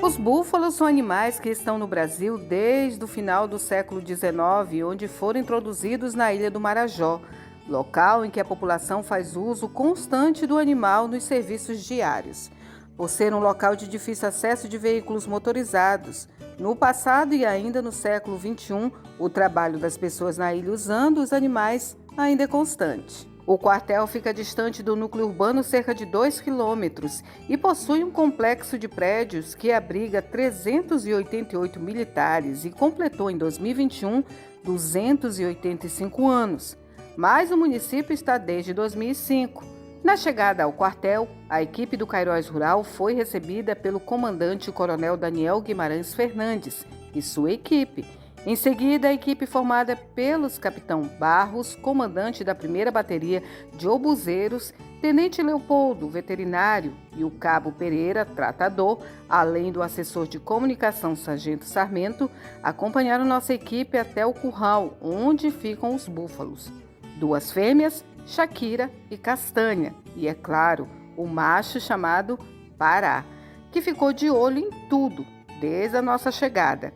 Os búfalos são animais que estão no Brasil desde o final do século XIX, onde foram introduzidos na Ilha do Marajó, local em que a população faz uso constante do animal nos serviços diários. Por ser um local de difícil acesso de veículos motorizados, no passado e ainda no século XXI, o trabalho das pessoas na ilha usando os animais ainda é constante. O quartel fica distante do núcleo urbano cerca de 2 quilômetros e possui um complexo de prédios que abriga 388 militares e completou em 2021 285 anos. Mas o município está desde 2005. Na chegada ao quartel, a equipe do Cairóis Rural foi recebida pelo comandante Coronel Daniel Guimarães Fernandes e sua equipe. Em seguida, a equipe formada pelos capitão Barros, comandante da primeira bateria de obuseiros, tenente Leopoldo, veterinário, e o cabo Pereira, tratador, além do assessor de comunicação sargento Sarmento, acompanharam nossa equipe até o curral, onde ficam os búfalos. 2 fêmeas, Shakira e Castanha, e é claro, o macho chamado Pará, que ficou de olho em tudo, desde a nossa chegada.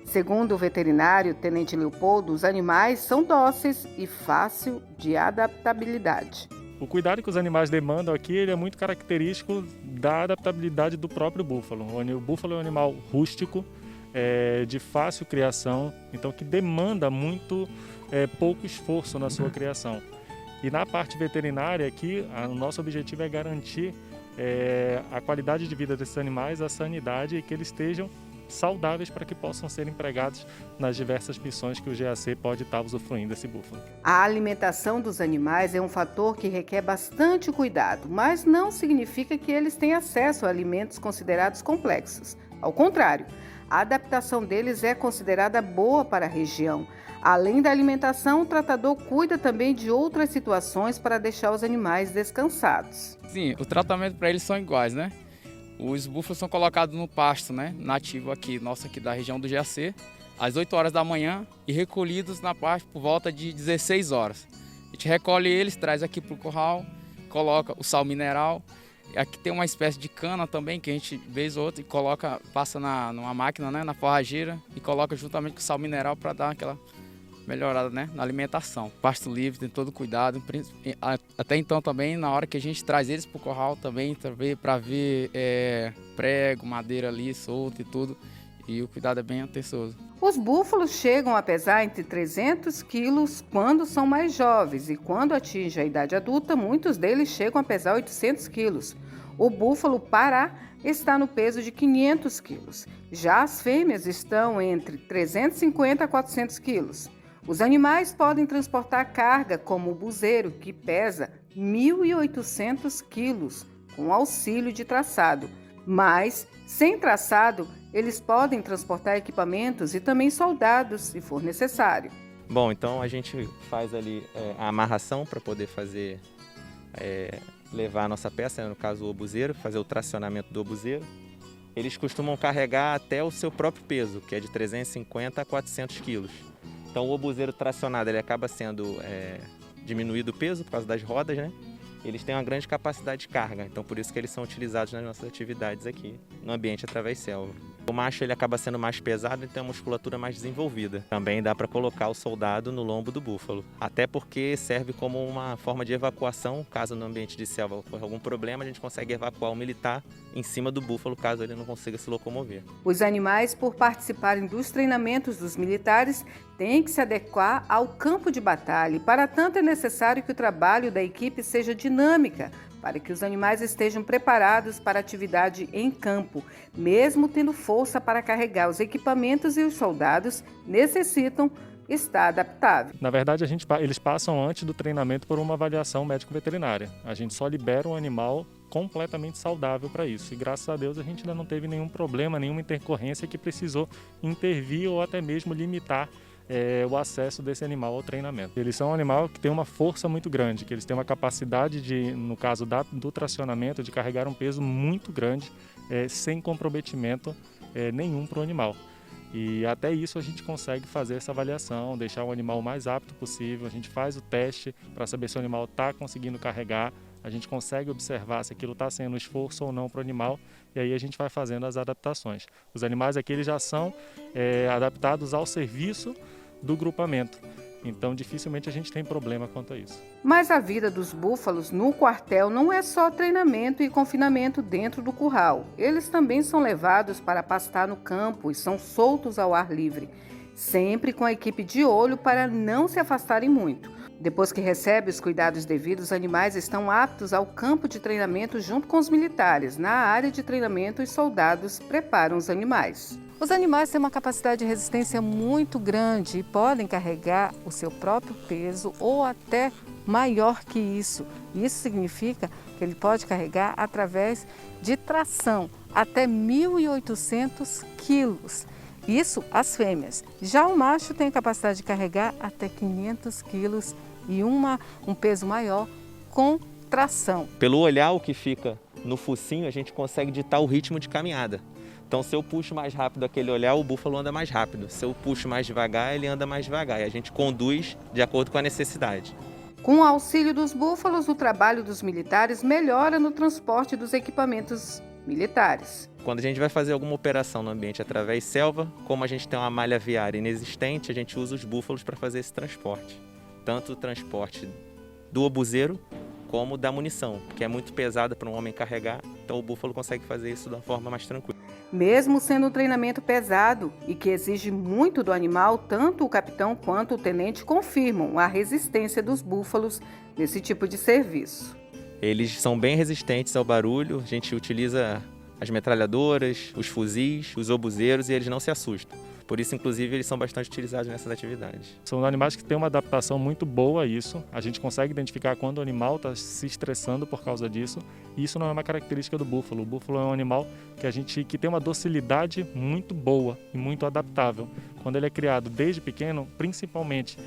Segundo o veterinário Tenente Leopoldo, os animais são dóceis e fácil de adaptabilidade. O cuidado que os animais demandam aqui ele é muito característico da adaptabilidade do próprio búfalo. O búfalo é um animal rústico, de fácil criação, então que demanda muito pouco esforço na sua criação. E na parte veterinária aqui, o nosso objetivo é garantir a qualidade de vida desses animais, a sanidade e que eles estejam saudáveis para que possam ser empregados nas diversas missões que o GAC pode estar usufruindo desse búfalo. A alimentação dos animais é um fator que requer bastante cuidado, mas não significa que eles têm acesso a alimentos considerados complexos. Ao contrário, a adaptação deles é considerada boa para a região. Além da alimentação, o tratador cuida também de outras situações para deixar os animais descansados. Sim, o tratamento para eles são iguais, né? Os búfalos são colocados no pasto, né, nativo aqui, nosso aqui da região do GAC, às 8 horas da manhã e recolhidos na parte por volta de 16 horas. A gente recolhe eles, traz aqui para o curral, coloca o sal mineral. Aqui tem uma espécie de cana também que a gente, vez ou outra, coloca, passa numa máquina, né, na forrageira e coloca juntamente com o sal mineral para dar aquela melhorada, né, na alimentação. Pasto livre, tem todo cuidado. Até então também, na hora que a gente traz eles para o curral também, para ver prego, madeira ali solta e tudo. E o cuidado é bem atencioso. Os búfalos chegam a pesar entre 300 quilos quando são mais jovens e quando atingem a idade adulta, muitos deles chegam a pesar 800 quilos. O búfalo Pará está no peso de 500 quilos. Já as fêmeas estão entre 350 a 400 quilos. Os animais podem transportar carga, como o buzeiro, que pesa 1.800 quilos, com auxílio de traçado. Mas, sem traçado, eles podem transportar equipamentos e também soldados, se for necessário. Bom, então a gente faz ali a amarração para poder fazer, levar a nossa peça, né, no caso o obuseiro, fazer o tracionamento do obuseiro. Eles costumam carregar até o seu próprio peso, que é de 350 a 400 quilos. Então o obuseiro tracionado ele acaba sendo diminuído o peso por causa das rodas, né? Eles têm uma grande capacidade de carga, então por isso que eles são utilizados nas nossas atividades aqui no ambiente através selva. O macho ele acaba sendo mais pesado e tem uma musculatura mais desenvolvida. Também dá para colocar o soldado no lombo do búfalo, até porque serve como uma forma de evacuação. Caso no ambiente de selva ocorra algum problema, a gente consegue evacuar o militar em cima do búfalo, caso ele não consiga se locomover. Os animais, por participarem dos treinamentos dos militares, têm que se adequar ao campo de batalha. E para tanto é necessário que o trabalho da equipe seja dinâmica, para que os animais estejam preparados para a atividade em campo. Mesmo tendo força para carregar os equipamentos, e os soldados necessitam estar adaptáveis. Na verdade, eles passam antes do treinamento por uma avaliação médico-veterinária. A gente só libera um animal completamente saudável para isso. E graças a Deus a gente ainda não teve nenhum problema, nenhuma intercorrência que precisou intervir ou até mesmo limitar o acesso desse animal ao treinamento. Eles são um animal que tem uma força muito grande, que eles têm uma capacidade de, no caso do tracionamento, de carregar um peso muito grande, sem comprometimento nenhum para o animal. E até isso a gente consegue fazer essa avaliação, deixar o animal o mais apto possível. A gente faz o teste para saber se o animal está conseguindo carregar a gente consegue observar se aquilo está sendo um esforço ou não para o animal, e aí a gente vai fazendo as adaptações. Os animais aqui eles já são adaptados ao serviço do grupamento, então dificilmente a gente tem problema quanto a isso. Mas a vida dos búfalos no quartel não é só treinamento e confinamento dentro do curral. Eles também são levados para pastar no campo e são soltos ao ar livre, sempre com a equipe de olho para não se afastarem muito. Depois que recebe os cuidados devidos, os animais estão aptos ao campo de treinamento junto com os militares. Na área de treinamento, os soldados preparam os animais. Os animais têm uma capacidade de resistência muito grande e podem carregar o seu próprio peso ou até maior que isso. Isso significa que ele pode carregar através de tração até 1.800 quilos. Isso as fêmeas. Já o macho tem a capacidade de carregar até 500 quilos e um peso maior com tração. Pelo olhar o que fica no focinho, a gente consegue ditar o ritmo de caminhada. Então, se eu puxo mais rápido aquele olhar, o búfalo anda mais rápido. Se eu puxo mais devagar, ele anda mais devagar. E a gente conduz de acordo com a necessidade. Com o auxílio dos búfalos, o trabalho dos militares melhora no transporte dos equipamentos militares. Quando a gente vai fazer alguma operação no ambiente através de selva, como a gente tem uma malha viária inexistente, a gente usa os búfalos para fazer esse transporte. Tanto o transporte do obuseiro como da munição, que é muito pesada para um homem carregar, então o búfalo consegue fazer isso de uma forma mais tranquila. Mesmo sendo um treinamento pesado e que exige muito do animal, tanto o capitão quanto o tenente confirmam a resistência dos búfalos nesse tipo de serviço. Eles são bem resistentes ao barulho, a gente utiliza as metralhadoras, os fuzis, os obuseiros e eles não se assustam. Por isso, inclusive, eles são bastante utilizados nessas atividades. São animais que têm uma adaptação muito boa a isso. A gente consegue identificar quando o animal está se estressando por causa disso. E isso não é uma característica do búfalo. O búfalo é um animal que tem uma docilidade muito boa e muito adaptável. Quando ele é criado desde pequeno, principalmente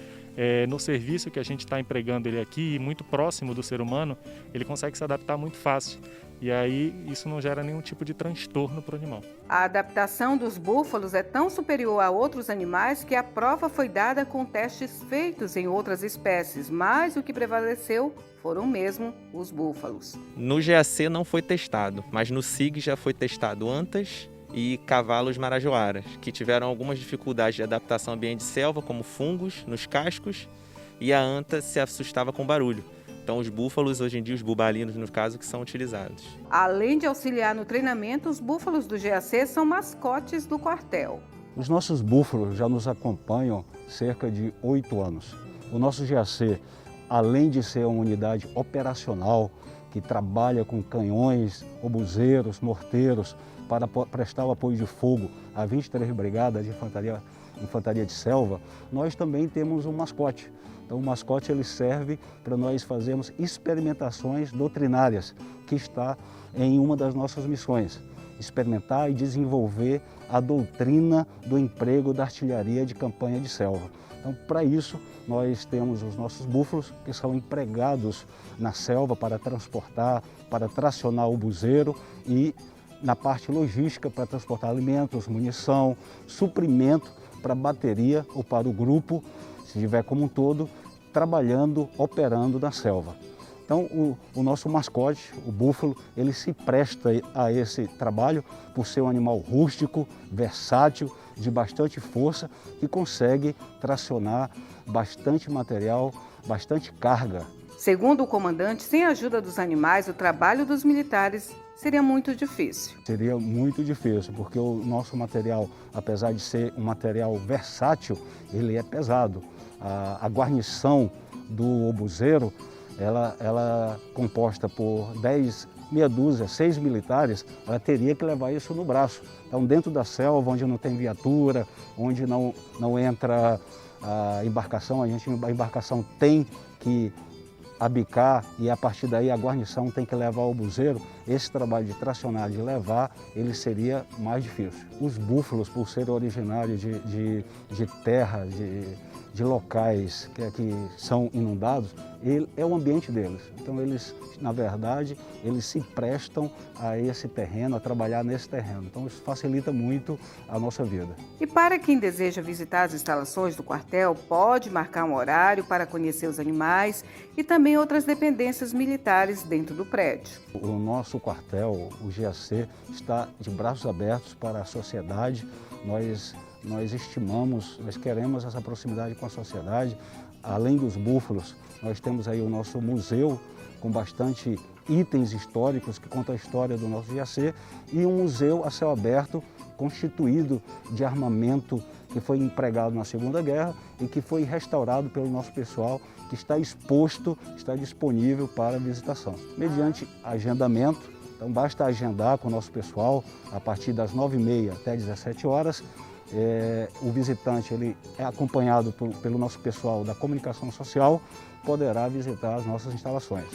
no serviço que a gente está empregando ele aqui, muito próximo do ser humano, ele consegue se adaptar muito fácil. E aí isso não gera nenhum tipo de transtorno para o animal. A adaptação dos búfalos é tão superior a outros animais que a prova foi dada com testes feitos em outras espécies, mas o que prevaleceu foram mesmo os búfalos. No GAC não foi testado, mas no SIG já foi testado antas e cavalos marajoaras, que tiveram algumas dificuldades de adaptação ao ambiente de selva, como fungos nos cascos, e a anta se assustava com barulho. Então, os búfalos, hoje em dia, os bubalinos, no caso, que são utilizados. Além de auxiliar no treinamento, os búfalos do GAC são mascotes do quartel. Os nossos búfalos já nos acompanham cerca de 8 anos. O nosso GAC, além de ser uma unidade operacional que trabalha com canhões, obuseiros, morteiros, para prestar o apoio de fogo a 23 brigadas de infantaria de selva, nós também temos um mascote. Então, o mascote ele serve para nós fazermos experimentações doutrinárias, que está em uma das nossas missões, experimentar e desenvolver a doutrina do emprego da artilharia de campanha de selva. Então, para isso, nós temos os nossos búfalos, que são empregados na selva para transportar, para tracionar o obuseiro e na parte logística para transportar alimentos, munição, suprimento para a bateria ou para o grupo, se tiver como um todo, trabalhando, operando na selva. Então, o nosso mascote, o búfalo, ele se presta a esse trabalho por ser um animal rústico, versátil, de bastante força, que consegue tracionar bastante material, bastante carga. Segundo o comandante, sem a ajuda dos animais, o trabalho dos militares seria muito difícil. Seria muito difícil, porque o nosso material, apesar de ser um material versátil, ele é pesado. A guarnição do obuseiro, ela composta por 6 militares, ela teria que levar isso no braço. Então, dentro da selva, onde não tem viatura, onde não entra a embarcação, a embarcação tem que abicar e a partir daí a guarnição tem que levar o obuseiro. Esse trabalho de tracionar, de levar, ele seria mais difícil. Os búfalos, por serem originários de terra, de de locais que são inundados, é o ambiente deles. Então eles, na verdade, eles se prestam a esse terreno, a trabalhar nesse terreno. Então isso facilita muito a nossa vida. E para quem deseja visitar as instalações do quartel, pode marcar um horário para conhecer os animais e também outras dependências militares dentro do prédio. O nosso quartel, o GAC, está de braços abertos para a sociedade. Nós estimamos, nós queremos essa proximidade com a sociedade. Além dos búfalos, nós temos aí o nosso museu com bastante itens históricos que contam a história do nosso GAC e um museu a céu aberto constituído de armamento que foi empregado na Segunda Guerra e que foi restaurado pelo nosso pessoal, que está exposto, está disponível para visitação. Mediante agendamento, então basta agendar com o nosso pessoal a partir das 9h30 até 17 horas. O visitante ele é acompanhado pelo nosso pessoal da comunicação social, poderá visitar as nossas instalações.